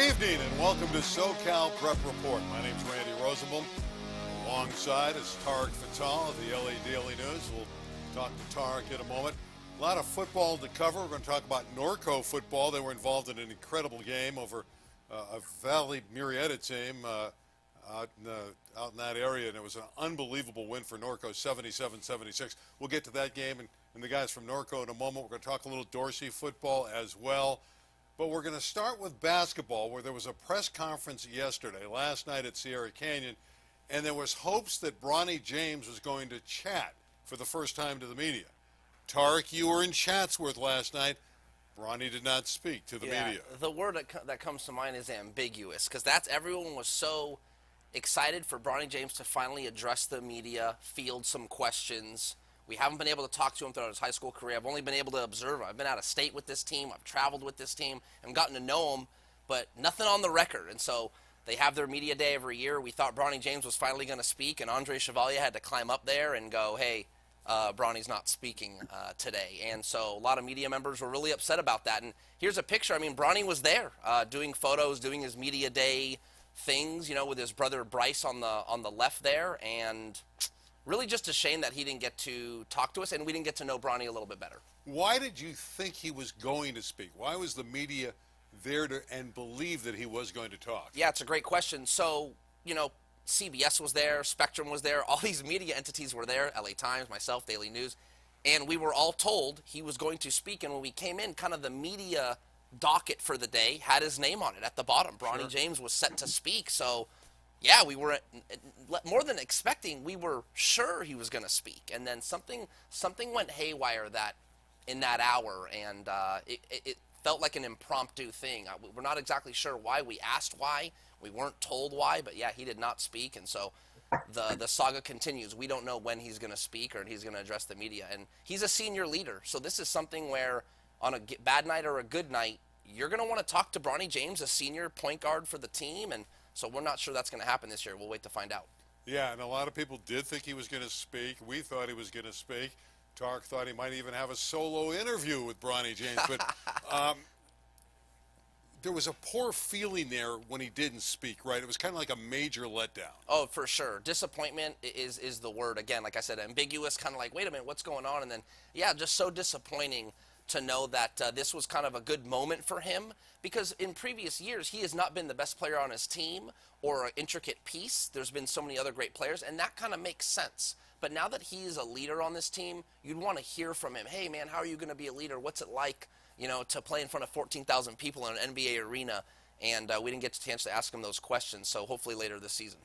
evening and welcome to SoCal Prep Report. My name's Randy Rosenbaum. Alongside is Tarek Fatal of the LA Daily News. We'll talk to Tarek in a moment. A lot of football to cover. We're going to talk about Norco football. They were involved in an incredible game over a Valley Murrieta team out in that area, and it was an unbelievable win for Norco, 77-76. We'll get to that game and the guys from Norco in a moment. We're going to talk a little Dorsey football as well. But we're going to start with basketball, where there was a press conference last night at Sierra Canyon, and there was hopes that Bronny James was going to chat for the first time to the media. Tarek, you were in Chatsworth last night. Bronny did not speak to the media. The word that comes to mind is ambiguous, because everyone was so excited for Bronny James to finally address the media, field some questions. We haven't been able to talk to him throughout his high school career. I've only been able to observe. I've been out of state with this team. I've traveled with this team and gotten to know him, but nothing on the record. And so they have their media day every year. We thought Bronny James was finally going to speak, and Andre Chevalier had to climb up there and go, hey, Bronny's not speaking today. And so a lot of media members were really upset about that. And here's a picture. I mean, Bronny was there doing photos, doing his media day things, with his brother Bryce on the left there. And really just a shame that he didn't get to talk to us, and we didn't get to know Bronny a little bit better. Why did you think he was going to speak? Why was the media there and believe that he was going to talk? Yeah, it's a great question. So, CBS was there, Spectrum was there, all these media entities were there, LA Times, myself, Daily News, and we were all told he was going to speak. And when we came in, kind of the media docket for the day had his name on it at the bottom. Bronny James was set to speak. So, yeah, we were more than expecting. We were sure he was going to speak, and then something went haywire in that hour, and it felt like an impromptu thing. We're not exactly sure why. We asked why. We weren't told why, but yeah, he did not speak, and so the saga continues. We don't know when he's going to speak or he's going to address the media, and he's a senior leader, so this is something where on a bad night or a good night, you're going to want to talk to Bronny James, a senior point guard for the team, and so we're not sure that's going to happen this year. We'll wait to find out. Yeah, and a lot of people did think he was going to speak. We thought he was going to speak. Tarek thought he might even have a solo interview with Bronny James. But there was a poor feeling there when he didn't speak, right? It was kind of like a major letdown. Oh, for sure. Disappointment is the word. Again, like I said, ambiguous, kind of like, wait a minute, what's going on? And then, yeah, just so disappointing to know that this was kind of a good moment for him, because in previous years he has not been the best player on his team or an intricate piece. There's been so many other great players, and that kind of makes sense. But now that he's a leader on this team, you'd want to hear from him. Hey, man, how are you going to be a leader? What's it like, to play in front of 14,000 people in an NBA arena? And we didn't get a chance to ask him those questions, so hopefully later this season.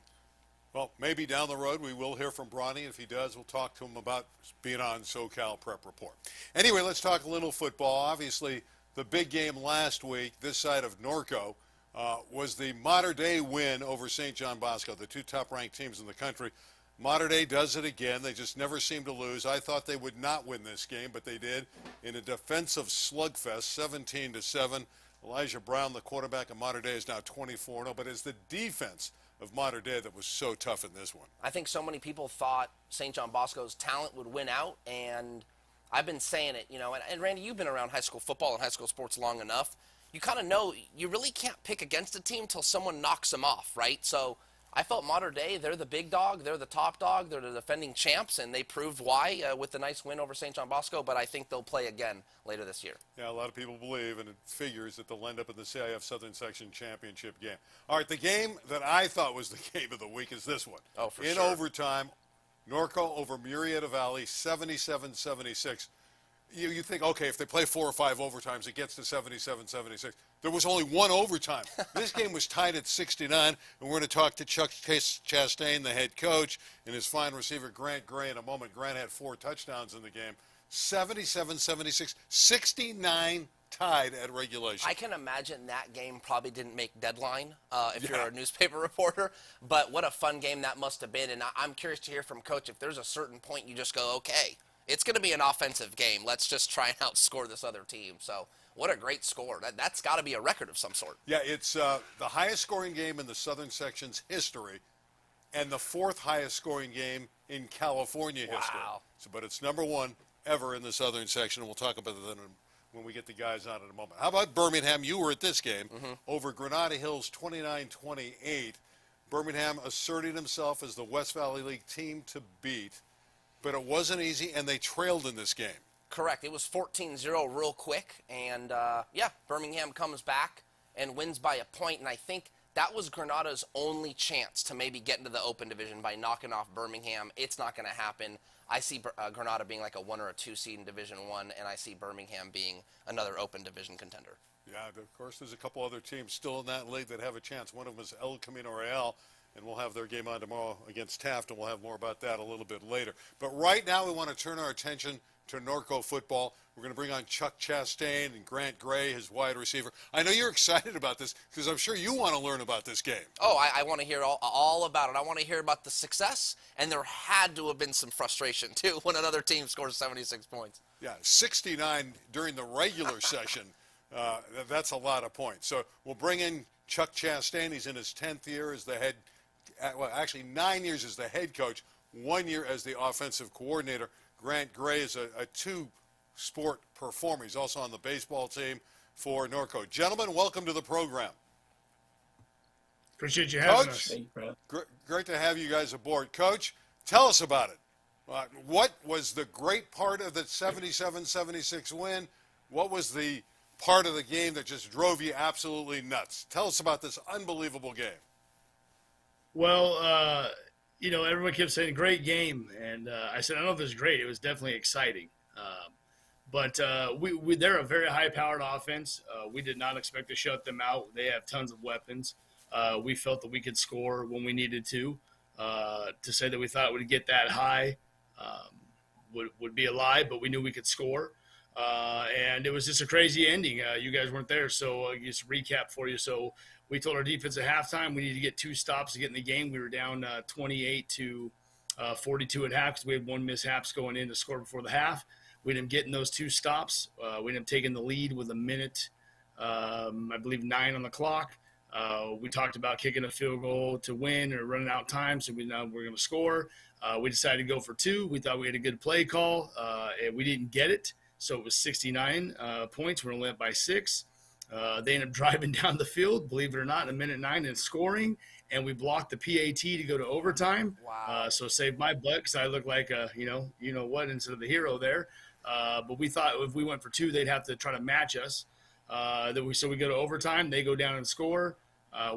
Well, maybe down the road we will hear from Bronny. If he does, we'll talk to him about being on SoCal Prep Report. Anyway, let's talk a little football. Obviously, the big game last week, this side of Norco, was the Mater Dei win over St. John Bosco, the two top-ranked teams in the country. Mater Dei does it again. They just never seem to lose. I thought they would not win this game, but they did in a defensive slugfest, 17-7. Elijah Brown, the quarterback of Mater Dei, is now 24-0, but it's the defense of Mater Dei that was so tough in this one. I think so many people thought St. John Bosco's talent would win out, and I've been saying it, and Randy, you've been around high school football and high school sports long enough. You kind of know you really can't pick against a team until someone knocks them off, right? So I felt Mater Dei, they're the big dog, they're the top dog, they're the defending champs, and they proved why with the nice win over St. John Bosco, but I think they'll play again later this year. Yeah, a lot of people believe, and it figures that they'll end up in the CIF Southern Section Championship game. All right, the game that I thought was the game of the week is this one. Oh, for in sure. overtime, Norco over Murrieta Valley, 77-76. You think, okay, if they play 4 or 5 overtimes, it gets to 77-76. There was only one overtime. This game was tied at 69, and we're going to talk to Chuck Chastain, the head coach, and his fine receiver, Grant Gray, in a moment. Grant had 4 touchdowns in the game. 77-76, 69 tied at regulation. I can imagine that game probably didn't make deadline if you're a newspaper reporter, but what a fun game that must have been, and I'm curious to hear from Coach if there's a certain point you just go, okay, it's going to be an offensive game. Let's just try and outscore this other team. So what a great score. That's got to be a record of some sort. Yeah, it's the highest scoring game in the Southern Section's history and the 4th highest scoring game in California history. Wow. So, but it's number 1 ever in the Southern Section, and we'll talk about that when we get the guys on in a moment. How about Birmingham? You were at this game over Granada Hills 29-28. Birmingham asserting himself as the West Valley League team to beat, but it wasn't easy, and they trailed in this game. Correct. It was 14-0 real quick, and Birmingham comes back and wins by a point, and I think that was Granada's only chance to maybe get into the open division by knocking off Birmingham. It's not going to happen. I see Granada being like a 1 or a 2 seed in Division I, and I see Birmingham being another open division contender. Yeah, of course, there's a couple other teams still in that league that have a chance. One of them is El Camino Real, and we'll have their game on tomorrow against Taft, and we'll have more about that a little bit later. But right now we want to turn our attention to Norco football. We're going to bring on Chuck Chastain and Grant Gray, his wide receiver. I know you're excited about this because I'm sure you want to learn about this game. Oh, I want to hear all about it. I want to hear about the success, and there had to have been some frustration, too, when another team scores 76 points. Yeah, 69 during the regular session. That's a lot of points. So we'll bring in Chuck Chastain. He's in his 10th year as the head, well, actually 9 years as the head coach, 1 year as the offensive coordinator. Grant Gray is a two-sport performer. He's also on the baseball team for Norco. Gentlemen, welcome to the program. Appreciate you having Coach, us. great to have you guys aboard. Coach, tell us about it. What was the great part of the 77-76 win? What was the part of the game that just drove you absolutely nuts? Tell us about this unbelievable game. Well, everyone kept saying great game, and I said I don't know if it was great. It was definitely exciting. But they're a very high-powered offense. We did not expect to shut them out. They have tons of weapons. We felt that we could score when we needed to. To say that we thought we'd get that high would be a lie, but we knew we could score. And it was just a crazy ending. You guys weren't there, so just recap for you. So we told our defense at halftime we needed to get 2 stops to get in the game. We were down 28-42 at half because we had 1 mishaps going in to score before the half. We ended up getting those 2 stops. We ended up taking the lead with a minute, I believe, 9 on the clock. We talked about kicking a field goal to win or running out time, so we know we're going to score. We decided to go for 2. We thought we had a good play call, and we didn't get it. So it was 69 points. We're only up by 6. They ended up driving down the field, believe it or not, in a minute 9 and scoring. And we blocked the PAT to go to overtime. Wow. So saved my butt because I looked like a, what, instead of the hero there. But we thought if we went for 2, they'd have to try to match us. So we go to overtime. They go down and score.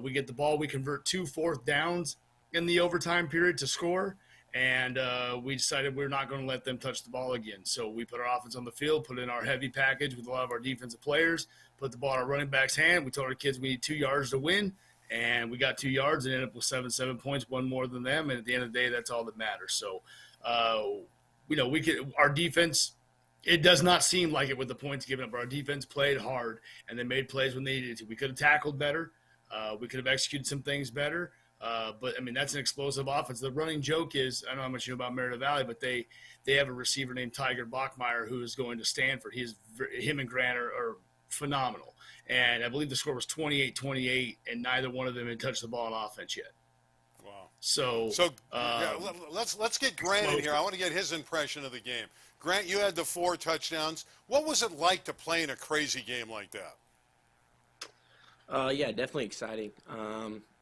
We get the ball. We convert 2 4th downs in the overtime period to score. And we decided we're not going to let them touch the ball again. So we put our offense on the field, put in our heavy package with a lot of our defensive players, put the ball in our running back's hand. We told our kids we need 2 yards to win, and we got 2 yards and ended up with 7 points, 1 more than them. And at the end of the day, that's all that matters. So, our defense, it does not seem like it with the points given up. Our defense played hard, and they made plays when they needed to. We could have tackled better. We could have executed some things better. But, that's an explosive offense. The running joke is, I don't know how much you know about Merida Valley, but they have a receiver named Tiger Bachmeyer who is going to Stanford. Him and Grant are phenomenal. And I believe the score was 28-28, and neither one of them had touched the ball on offense yet. Wow. So let's get Grant in here. I want to get his impression of the game. Grant, you had the 4 touchdowns. What was it like to play in a crazy game like that? Yeah, definitely exciting.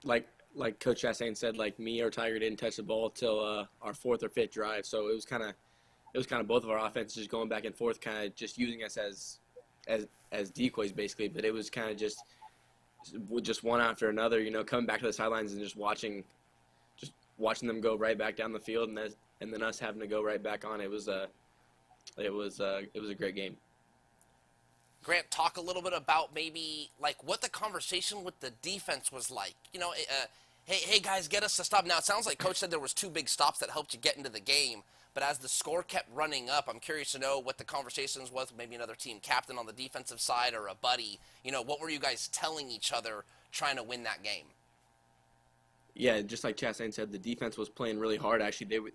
Like Coach Chastain said, like me or Tiger didn't touch the ball till our 4th or 5th drive. So it was kind of both of our offenses just going back and forth, kind of just using us as decoys basically. But it was kind of just one after another, coming back to the sidelines and just watching them go right back down the field, and then us having to go right back on. It was a great game. Grant, talk a little bit about maybe like what the conversation with the defense was like. Hey guys, get us to stop. Now it sounds like Coach said there was 2 big stops that helped you get into the game, but as the score kept running up, I'm curious to know what the conversations was with maybe another team captain on the defensive side or a buddy. What were you guys telling each other trying to win that game? Yeah, just like Chastain said, the defense was playing really hard. Actually,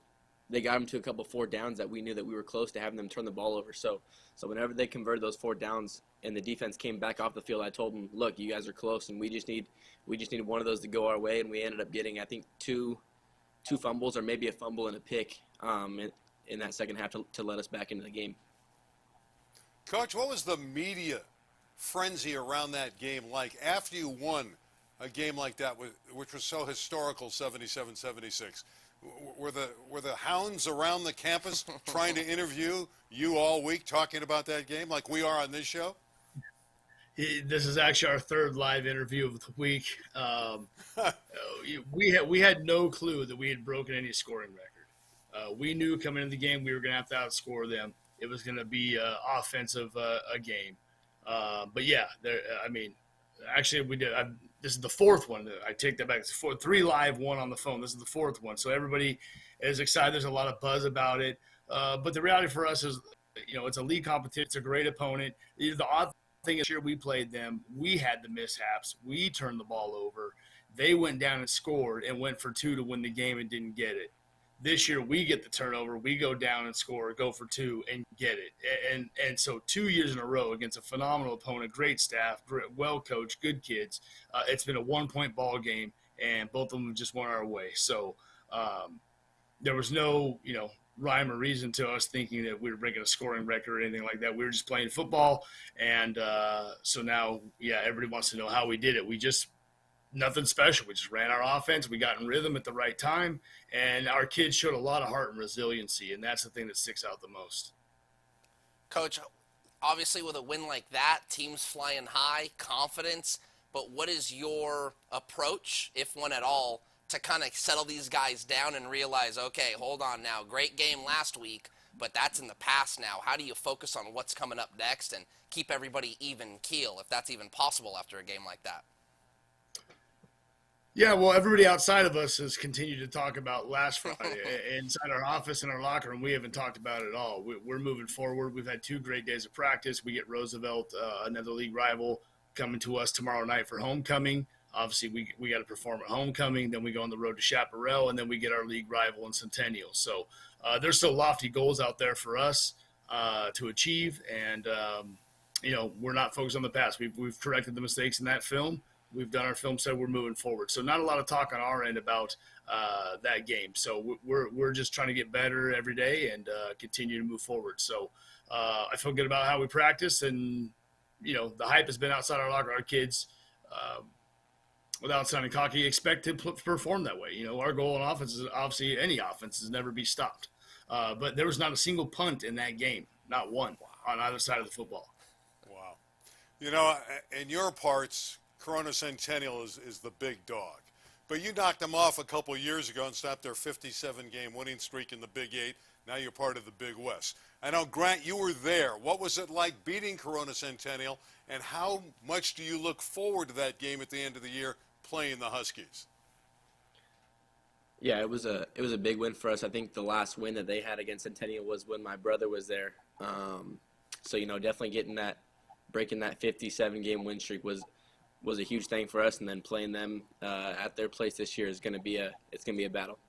they got them to a couple 4 downs that we knew that we were close to having them turn the ball over. So whenever they converted those 4 downs and the defense came back off the field, I told them, look, you guys are close, and we just need one of those to go our way. And we ended up getting, I think, two fumbles or maybe a fumble and a pick in that second half to let us back into the game. Coach, what was the media frenzy around that game like after you won a game like that, which was so historical, 77-76? Were the hounds around the campus trying to interview you all week talking about that game like we are on this show? This is actually our third live interview of the week. We had no clue that we had broken any scoring record. We knew coming into the game we were going to have to outscore them. It was going to be offensive a game. But yeah, actually we did. This is the fourth one. I take that back. It's three live, one on the phone. This is the fourth one. So everybody is excited. There's a lot of buzz about it. But the reality for us is, it's a league competition. It's a great opponent. The odd thing is, here we played them. We had the mishaps. We turned the ball over. They went down and scored and went for two to win the game and didn't get it. This year we get the turnover. We go down and score, go for two, and get it. And so 2 years in a row against a phenomenal opponent, great staff, well coached, good kids. It's been a 1-point ball game, and both of them just went our way. So there was no rhyme or reason to us thinking that we were breaking a scoring record or anything like that. We were just playing football, and so now everybody wants to know how we did it. We just nothing special. We just ran our offense. We got in rhythm at the right time, and our kids showed a lot of heart and resiliency, and that's the thing that sticks out the most. Coach, obviously with a win like that, teams flying high, confidence, but what is your approach, if one at all, to kind of settle these guys down and realize, okay, hold on now, great game last week, but that's in the past now. How do you focus on what's coming up next and keep everybody even keel, if that's even possible after a game like that? Yeah, well, everybody outside of us has continued to talk about last Friday. Inside our office and our locker room, we haven't talked about it at all. We're moving forward. We've had 2 great days of practice. We get Roosevelt, another league rival, coming to us tomorrow night for homecoming. Obviously, we got to perform at homecoming. Then we go on the road to Chaparral, and then we get our league rival in Centennial. So there's still lofty goals out there for us to achieve, and we're not focused on the past. We've corrected the mistakes in that film. We've done our film set. We're moving forward. So not a lot of talk on our end about that game. So we're just trying to get better every day and continue to move forward. So I feel good about how we practice, and the hype has been outside our locker. Our kids, without sounding cocky, expect to perform that way. Our goal in offense is obviously any offense is never be stopped. But there was not a single punt in that game, not one on either side of the football. Wow. In your parts, Corona Centennial is the big dog. But you knocked them off a couple years ago and stopped their 57-game winning streak in the Big 8. Now you're part of the Big West. I know, Grant, you were there. What was it like beating Corona Centennial, and how much do you look forward to that game at the end of the year playing the Huskies? Yeah, it was a big win for us. I think the last win that they had against Centennial was when my brother was there. So definitely breaking that 57-game win streak was a huge thing for us, and then playing them at their place this year is going to be a battle.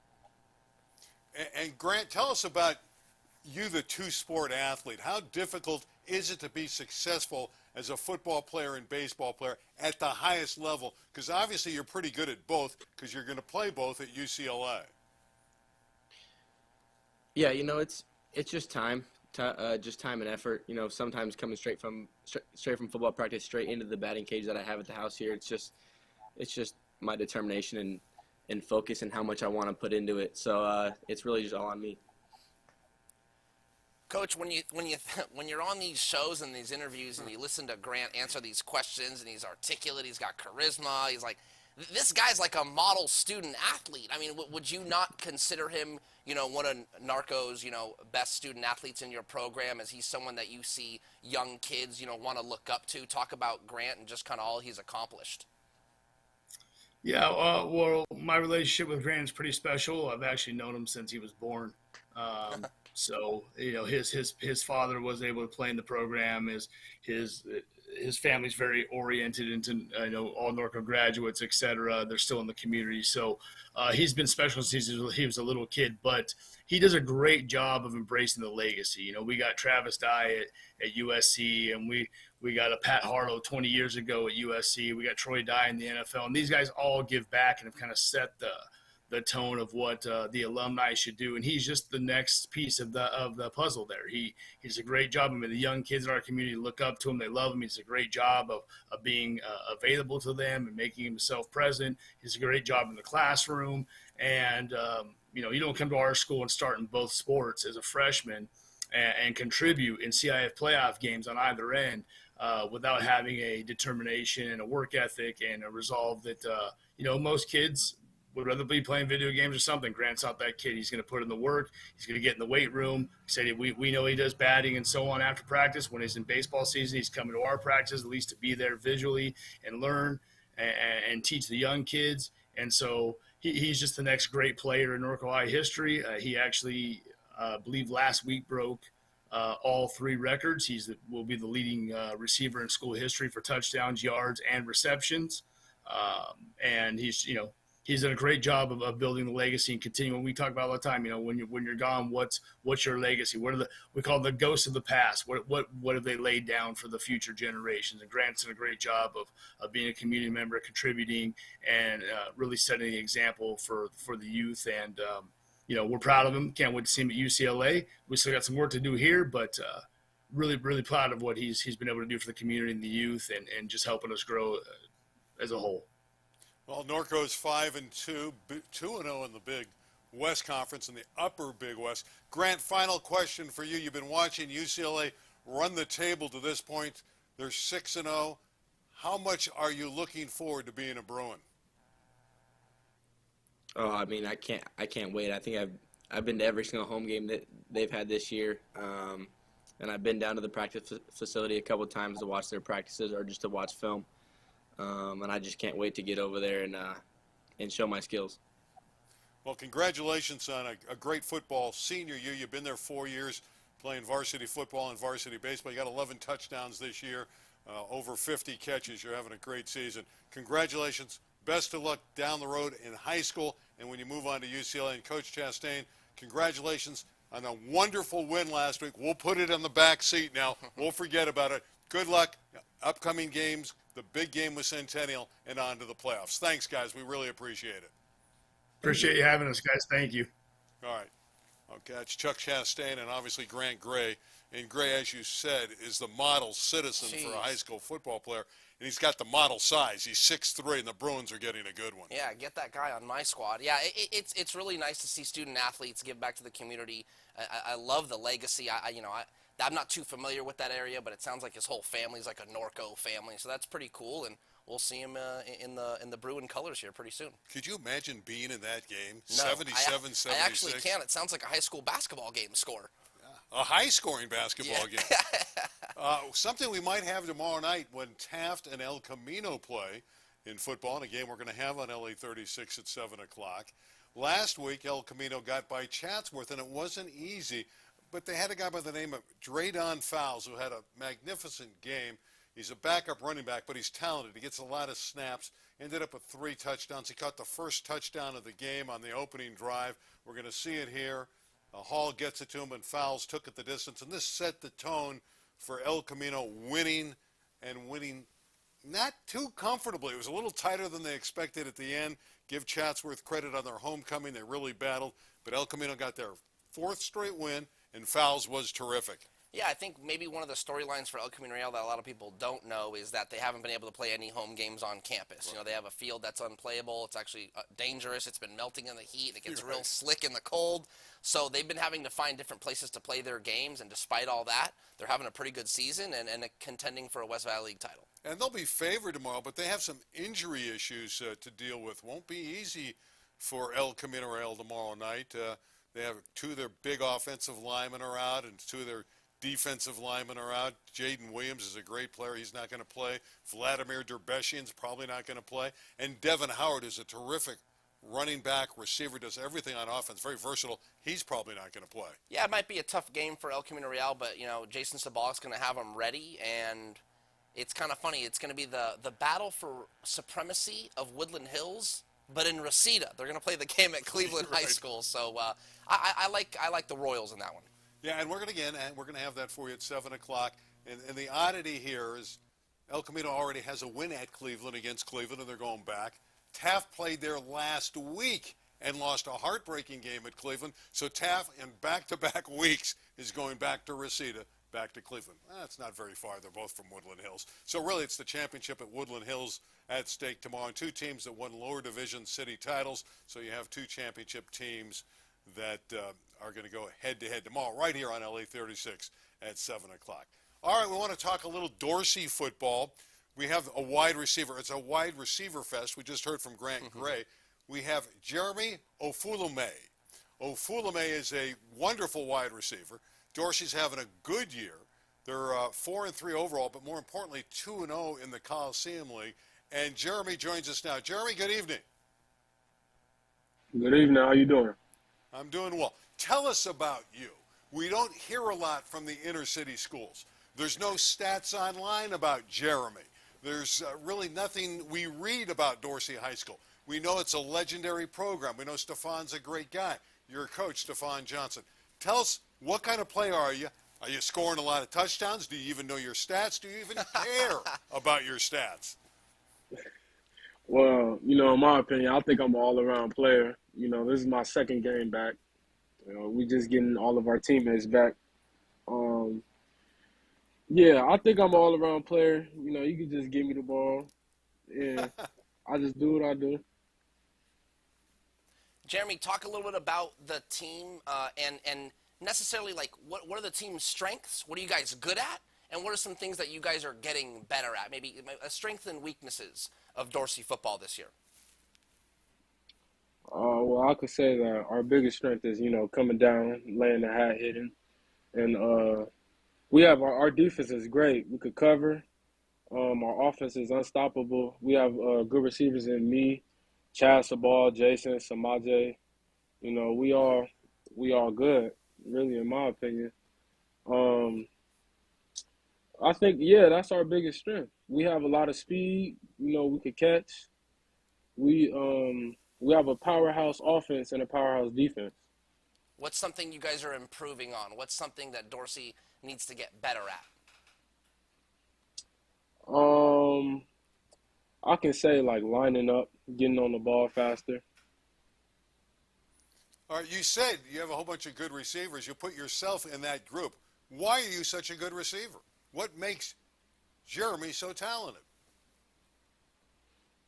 And Grant, tell us about you, the two-sport athlete. How difficult is it to be successful as a football player and baseball player at the highest level? Because obviously you're pretty good at both, because you're going to play both at UCLA. Yeah, it's just time. Just time and effort. Sometimes coming straight from football practice straight into the batting cage that I have at the house here. It's just my determination and focus and how much I want to put into it. So it's really just all on me. Coach, when you're on these shows and these interviews and you listen to Grant answer these questions, and he's articulate, he's got charisma, he's like, this guy's like a model student athlete. I mean, would you not consider him, one of Norco's, best student athletes in your program? Is he someone that you see young kids, want to look up to? Talk about Grant and just kind of all he's accomplished. Yeah, well, my relationship with Grant is pretty special. I've actually known him since he was born. So, his father was able to play in the program. His family's very oriented into, all Norco graduates, et cetera. They're still in the community. So he's been special since he was a little kid, but he does a great job of embracing the legacy. We got Travis Dye at USC, and we got a Pat Harlow 20 years ago at USC. We got Troy Dye in the NFL, and these guys all give back and have kind of set the the tone of what the alumni should do, and he's just the next piece of the puzzle there. He's a great job. I mean, the young kids in our community look up to him. They love him. He's a great job of being available to them and making himself present. He's a great job in the classroom. And, you don't come to our school and start in both sports as a freshman and contribute in CIF playoff games on either end without having a determination and a work ethic and a resolve that, most kids would rather be playing video games or something. Grant's not that kid. He's going to put in the work. He's going to get in the weight room. He said we know he does batting and so on after practice. When he's in baseball season, he's coming to our practice at least to be there visually and learn and teach the young kids. And so he's just the next great player in Norco High history. He actually, I believe last week broke all 3 records. Will be the leading receiver in school history for touchdowns, yards, and receptions. And he's done a great job of building the legacy and continuing. We talk about all the time, when you're gone, what's your legacy? We call them the ghosts of the past. What have they laid down for the future generations? And Grant's done a great job of being a community member, contributing, and really setting the example for the youth. And we're proud of him. Can't wait to see him at UCLA. We still got some work to do here, but really, really proud of what he's been able to do for the community and the youth, and just helping us grow as a whole. Well, Norco's 5-2, 2-0 in the Big West Conference in the Upper Big West. Grant, final question for you. You've been watching UCLA run the table to this point. They're 6-0. How much are you looking forward to being a Bruin? Oh, I mean, I can't wait. I think I've been to every single home game that they've had this year, and I've been down to the practice facility a couple of times to watch their practices or just to watch film. And I just can't wait to get over there and show my skills. Well, congratulations on a great football senior year. You've been there 4 years playing varsity football and varsity baseball. You got 11 touchdowns this year, over 50 catches. You're having a great season. Congratulations. Best of luck down the road in high school and when you move on to UCLA. And Coach Chastain, congratulations on a wonderful win last week. We'll put it on the back seat now. We'll forget about it. Good luck. Upcoming games, the big game with Centennial, and on to the playoffs. Thanks, guys. We really appreciate it. Appreciate you having us, guys. Thank you. All right. Okay, it's Chuck Chastain and obviously Grant Gray. And Gray, as you said, is the model citizen for a high school football player. And he's got the model size. He's 6'3", and the Bruins are getting a good one. Yeah, get that guy on my squad. Yeah, it's really nice to see student athletes give back to the community. I love the legacy. I'm not too familiar with that area, but it sounds like his whole family's like a Norco family, so that's pretty cool. And we'll see him in the Bruin colors here pretty soon. Could you imagine being in that game? No, 77-76. I actually can't. It sounds like a high school basketball game score. Yeah. A high-scoring basketball game. Something we might have tomorrow night when Taft and El Camino play in football, in a game we're going to have on LA 36 at 7 o'clock. Last week, El Camino got by Chatsworth, and it wasn't easy. But they had a guy by the name of Drayton Fowles who had a magnificent game. He's a backup running back, but he's talented. He gets a lot of snaps. Ended up with 3 touchdowns. He caught the first touchdown of the game on the opening drive. We're going to see it here. Hall gets it to him, and Fowles took it the distance. And this set the tone for El Camino winning not too comfortably. It was a little tighter than they expected at the end. Give Chatsworth credit on their homecoming. They really battled. But El Camino got their 4th straight win. And Fowles was terrific. Yeah, I think maybe one of the storylines for El Camino Real that a lot of people don't know is that they haven't been able to play any home games on campus. Right. They have a field that's unplayable. It's actually dangerous. It's been melting in the heat. It gets real slick in the cold. So they've been having to find different places to play their games. And despite all that, they're having a pretty good season and contending for a West Valley League title. And they'll be favored tomorrow, but they have some injury issues to deal with. Won't be easy for El Camino Real tomorrow night. They have 2 of their big offensive linemen are out, and 2 of their defensive linemen are out. Jaden Williams is a great player. He's not going to play. Vladimir Derbeshian's probably not going to play. And Devin Howard is a terrific running back, receiver, does everything on offense, very versatile. He's probably not going to play. Yeah, it might be a tough game for El Camino Real, but, Jason Sabalic's going to have them ready, and it's kind of funny. It's going to be the battle for supremacy of Woodland Hills, but in Reseda. They're going to play the game at Cleveland High School, so I like the Royals in that one. Yeah, and we're going to have that for you at 7 o'clock. And the oddity here is El Camino already has a win at Cleveland against Cleveland, and they're going back. Taft played there last week and lost a heartbreaking game at Cleveland. So Taft, in back-to-back weeks, is going back to Reseda, back to Cleveland. That's not very far. They're both from Woodland Hills. So really, it's the championship at Woodland Hills at stake tomorrow. And two teams that won lower division city titles. So you have two championship teams that are going to go head-to-head tomorrow right here on LA 36 at 7 o'clock. All right, we want to talk a little Dorsey football. We have a wide receiver. It's a wide receiver fest. We just heard from Grant Gray. We have Jeremy Ofuleme. Ofuleme is a wonderful wide receiver. Dorsey's having a good year. They're 4-3 overall, but more importantly, 2-0 in the Coliseum League. And Jeremy joins us now. Jeremy, good evening. Good evening. How you doing? I'm doing well. Tell us about you. We don't hear a lot from the inner city schools. There's no stats online about Jeremy. There's really nothing we read about Dorsey High School. We know it's a legendary program. We know Stafon's a great guy. You're a coach, Stafon Johnson. Tell us, what kind of player are you? Are you scoring a lot of touchdowns? Do you even know your stats? Do you even care about your stats? Well, in my opinion, I think I'm an all-around player. This is my second game back. We just getting all of our teammates back. Yeah, I think I'm an all-around player. You can just give me the ball, and I just do what I do. Jeremy, talk a little bit about the team and necessarily, like, what are the team's strengths? What are you guys good at? And what are some things that you guys are getting better at? Maybe strengths and weaknesses of Dorsey football this year. Well, I could say that our biggest strength is, coming down, laying the hat, hitting. And we have our defense is great. We could cover. Our offense is unstoppable. We have good receivers in me, Chastain, Jason, Samaje. We all good, really, in my opinion. I think, that's our biggest strength. We have a lot of speed. We could catch. We have a powerhouse offense and a powerhouse defense. What's something you guys are improving on? What's something that Dorsey needs to get better at? I can say, like, lining up, getting on the ball faster. All right, you said you have a whole bunch of good receivers. You put yourself in that group. Why are you such a good receiver? What makes Jeremy so talented?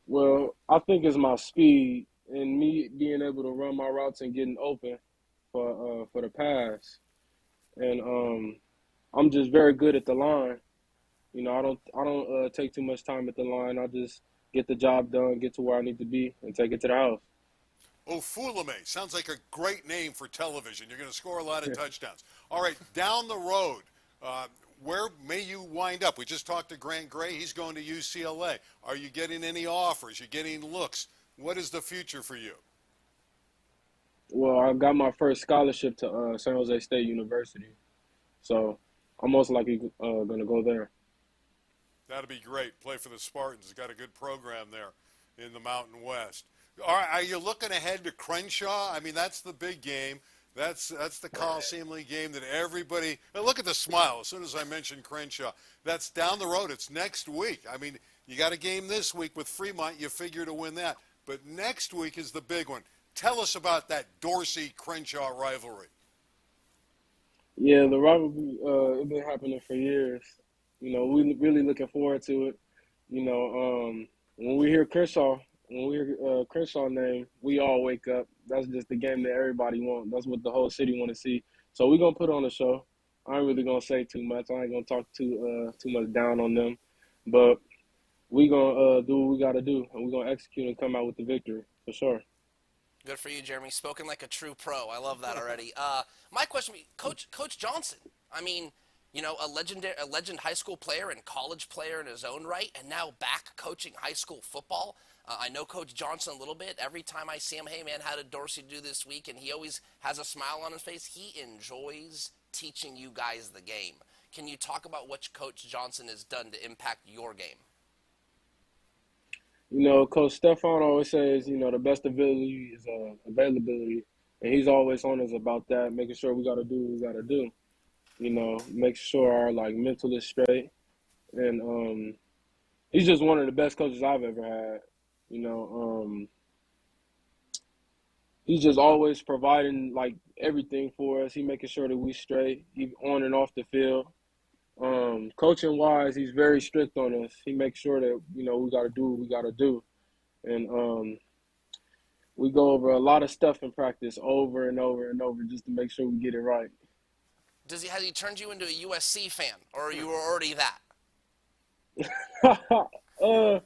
Well, I think it's my speed and me being able to run my routes and getting open for the pass. And I'm just very good at the line. I don't take too much time at the line. I just get the job done, get to where I need to be, and take it to the house. Ofuleme sounds like a great name for television. You're going to score a lot of touchdowns. All right, down the road, where may you wind up? We just talked to Grant Gray. He's going to UCLA. Are you getting any offers? You're getting looks. What is the future for you? Well, I got my first scholarship to San Jose State University, so I'm most likely going to go there. That'd be great. Play for the Spartans. Got a good program there in the Mountain West. All right, are you looking ahead to Crenshaw? I mean, that's the big game. That's the Coliseum League game that everybody – look at the smile as soon as I mentioned Crenshaw. That's down the road. It's next week. I mean, you got a game this week with Fremont. You figure to win that. But next week is the big one. Tell us about that Dorsey-Crenshaw rivalry. Yeah, the rivalry it's been happening for years. We really looking forward to it. When we hear Crenshaw name, we all wake up. That's just the game that everybody wants. That's what the whole city want to see. So we're going to put on a show. I ain't really going to say too much. I ain't going to talk too much down on them. But we going to do what we got to do, and we're going to execute and come out with the victory for sure. Good for you, Jeremy. Spoken like a true pro. I love that already. My question, Coach Johnson. I mean, a legend high school player and college player in his own right, and now back coaching high school football. I know Coach Johnson a little bit. Every time I see him, hey, man, how did Dorsey do this week? And he always has a smile on his face. He enjoys teaching you guys the game. Can you talk about what Coach Johnson has done to impact your game? Coach Stafon always says, the best ability is availability. And he's always on us about that, making sure we got to do what we got to do. Make sure our, mental is straight. And he's just one of the best coaches I've ever had. he's just always providing like everything for us. He making sure that we straight, he on and off the field. Coaching wise, he's very strict on us. He makes sure that we got to do what we got to do, and we go over a lot of stuff in practice over and over and over just to make sure we get it right. Has he turned you into a USC fan, or you were already that? A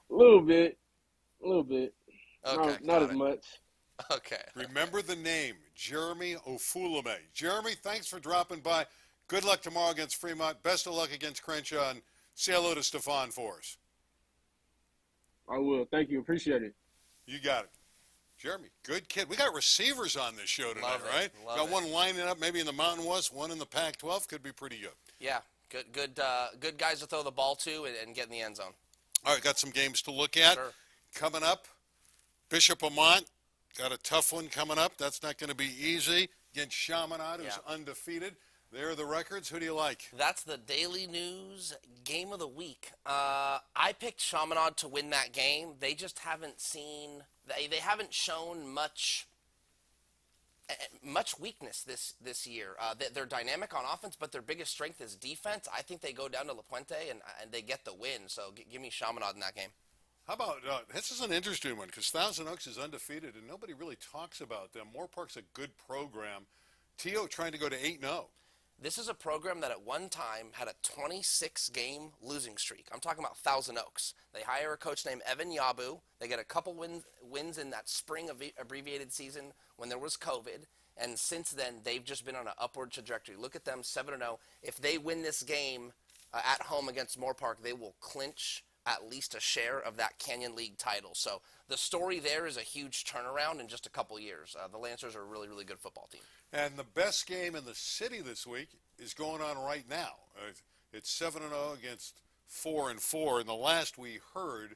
little bit. Okay, Not as much. Okay. Remember the name, Jeremy Ofulame. Jeremy, thanks for dropping by. Good luck tomorrow against Fremont. Best of luck against Crenshaw, and say hello to Stafon for us. I will. Thank you. Appreciate it. You got it. Jeremy, good kid. We got receivers on this show tonight, right? Got one lining up maybe in the Mountain West, one in the Pac-12. Could be pretty good. Yeah, good guys to throw the ball to and get in the end zone. All right, got some games to look at. Sure. Coming up, Bishop Amont got a tough one coming up. That's not going to be easy against Chaminade, who's undefeated. There are the records. Who do you like? That's the Daily News Game of the Week. I picked Chaminade to win that game. They just haven't seen – they haven't shown much weakness this year. They're dynamic on offense, but their biggest strength is defense. I think they go down to La Puente and they get the win. So give me Chaminade in that game. How about this is an interesting one because Thousand Oaks is undefeated and nobody really talks about them. MOORPARK's a good program. T.O. trying to go to 8-0. This is a program that at one time had a 26-game losing streak. I'm talking about Thousand Oaks. They hire a coach named Evan Yabu. They get a couple wins in that spring abbreviated season when there was COVID. And since then, they've just been on an upward trajectory. Look at them, 7-0. If they win this game at home against MOORPARK, they will clinch at least a share of that Canyon League title. So the story there is a huge turnaround in just a couple years. The Lancers are a really, really good football team. And the best game in the city this week is going on right now. It's 7-0 against 4-4. And the last we heard,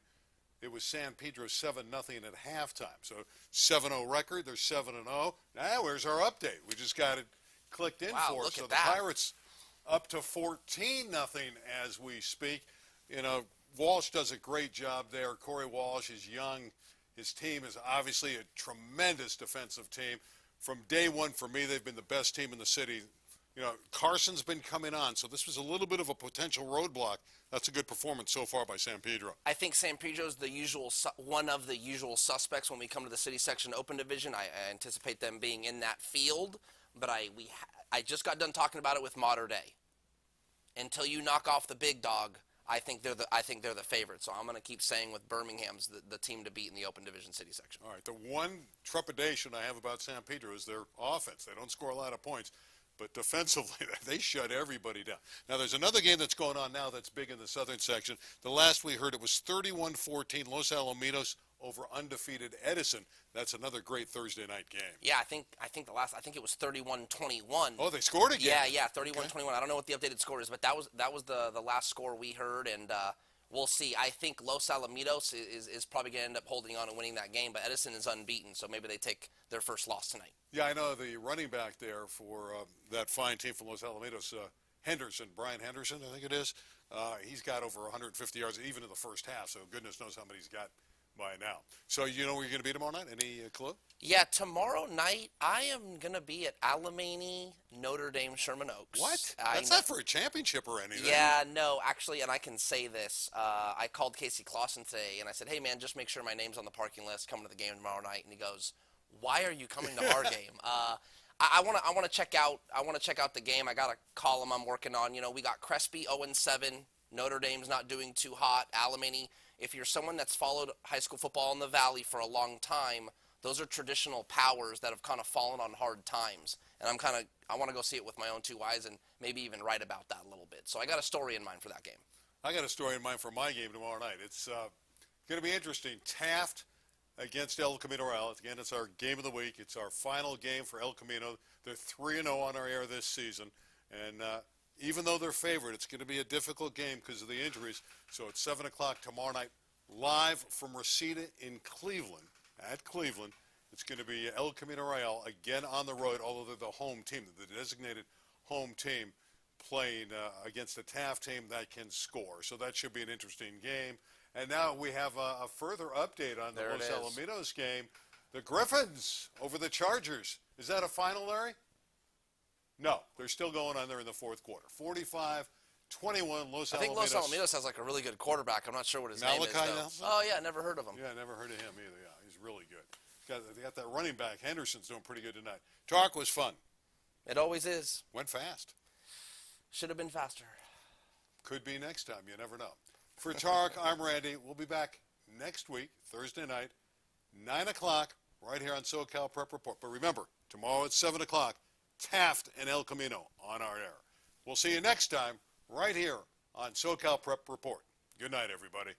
it was San Pedro 7-0 at halftime. So 7-0 record. They're 7-0. Now where's our update? We just got it clicked in for us. So the Pirates up to 14-0 as we speak. Walsh does a great job there. Corey Walsh is young. His team is obviously a tremendous defensive team. From day one, for me, they've been the best team in the city. Carson's been coming on, so this was a little bit of a potential roadblock. That's a good performance so far by San Pedro. I think San Pedro's one of the usual suspects when we come to the City Section Open Division. I anticipate them being in that field, but I just got done talking about it with Mater Dei. Until you knock off the big dog, I think they're the favorite. So I'm going to keep saying with Birmingham's the team to beat in the Open Division City Section. All right. The one trepidation I have about San Pedro is their offense. They don't score a lot of points, but defensively they shut everybody down. Now there's another game that's going on now that's big in the Southern Section. The last we heard it was 31-14 Los Alamitos over undefeated Edison. That's another great Thursday night game. Yeah, I think it was 31-21. Oh, they scored again. Yeah, 31-21. Okay. I don't know what the updated score is, but that was the last score we heard, and we'll see. I think Los Alamitos is probably going to end up holding on and winning that game, but Edison is unbeaten, so maybe they take their first loss tonight. Yeah, I know the running back there for that fine team from Los Alamitos, Brian Henderson, I think it is. He's got over 150 yards even in the first half, so goodness knows how many he's got by now. So you know where you're going to be tomorrow night? Any clue? Yeah, tomorrow night I am going to be at Alemany, Notre Dame, Sherman Oaks. What? That's not for a championship or anything. Yeah, no, actually, and I can say this. I called Casey Clausen today, and I said, hey, man, just make sure my name's on the parking list coming to the game tomorrow night. And he goes, why are you coming to our game? I want to check out. I want to check out the game. I got a column I'm working on. We got Crespi 0-7. Notre Dame's not doing too hot. Alemany. If you're someone that's followed high school football in the Valley for a long time, those are traditional powers that have kind of fallen on hard times. And I want to go see it with my own two eyes and maybe even write about that a little bit. So I got a story in mind for that game. I got a story in mind for my game tomorrow night. It's going to be interesting. Taft against El Camino Real. Again, it's our game of the week. It's our final game for El Camino. They're 3-0 on our air this season. And even though they're favored, it's going to be a difficult game because of the injuries. So it's 7 o'clock tomorrow night, live from Reseda in Cleveland, at Cleveland. It's going to be El Camino Real again on the road, although they're the home team, the designated home team, playing against a Taft team that can score. So that should be an interesting game. And now we have a further update on the Los Alamitos game. The Griffins over the Chargers. Is that a final, Larry? No, they're still going on there in the fourth quarter. 45-21, Los Alamitos. I think Los Alamitos has like a really good quarterback. I'm not sure what his name is, Malachi though. Nelson? Oh, yeah, never heard of him. Yeah, never heard of him either. Yeah, he's really good. They got that running back. Henderson's doing pretty good tonight. Talk was fun. It always is. Went fast. Should have been faster. Could be next time. You never know. For Tarek, I'm Randy. We'll be back next week, Thursday night, 9 o'clock, right here on SoCal Prep Report. But remember, tomorrow at 7 o'clock, Taft and El Camino on our air. We'll see you next time, right here on SoCal Prep Report. Good night, everybody.